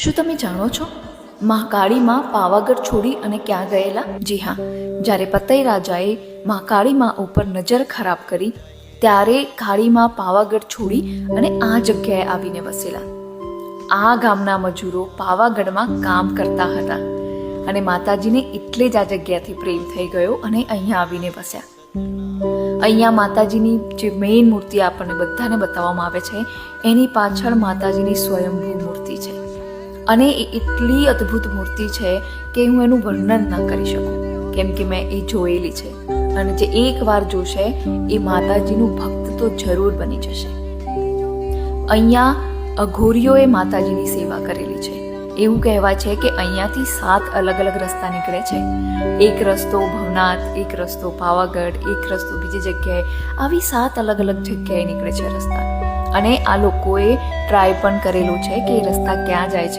શું તમે જાણો છો મહાકાળીમાં પાવાગઢ છોડી અને ક્યાં ગયેલા? જી હા, જ્યારે પતઈ રાજાએ મહાકાળીમાં ઉપર નજર ખરાબ કરી ત્યારે કાળીમાં પાવાગઢ છોડી અને આ જગ્યાએ આવીને વસેલા. આ ગામના મજૂરો પાવાગઢમાં કામ કરતા હતા અને માતાજીને એટલે જ આ જગ્યાથી પ્રેમ થઈ ગયો અને અહીંયા આવીને વસ્યા. અહીંયા માતાજીની જે મેઇન મૂર્તિ આપણને બધાને બતાવવામાં આવે છે એની પાછળ માતાજીની સ્વયંભૂ મૂર્તિ છે અને એ એટલી અદ્ભુત મૂર્તિ છે કે હું એનું વર્ણન ન કરી શકું, કેમ કે મેં એ જોયેલી છે અને જે એકવાર જોશે એ માતાજીનું ભક્ત તો જરૂર બની જશે. અહીંયા અઘોરીઓએ માતાજીની સેવા કરેલી છે. એવું કહેવાય છે કે અહીંયાથી 7 અલગ અલગ રસ્તા નીકળે છે. એક રસ્તો ભવનાથ, એક રસ્તો પાવાગઢ, એક રસ્તો બીજી જગ્યાએ, આવી 7 અલગ અલગ જગ્યાએ નીકળે છે રસ્તા. અને આ લોકોએ ટ્રાય પણ કરેલું છે કે એ રસ્તા ક્યાં જાય છે.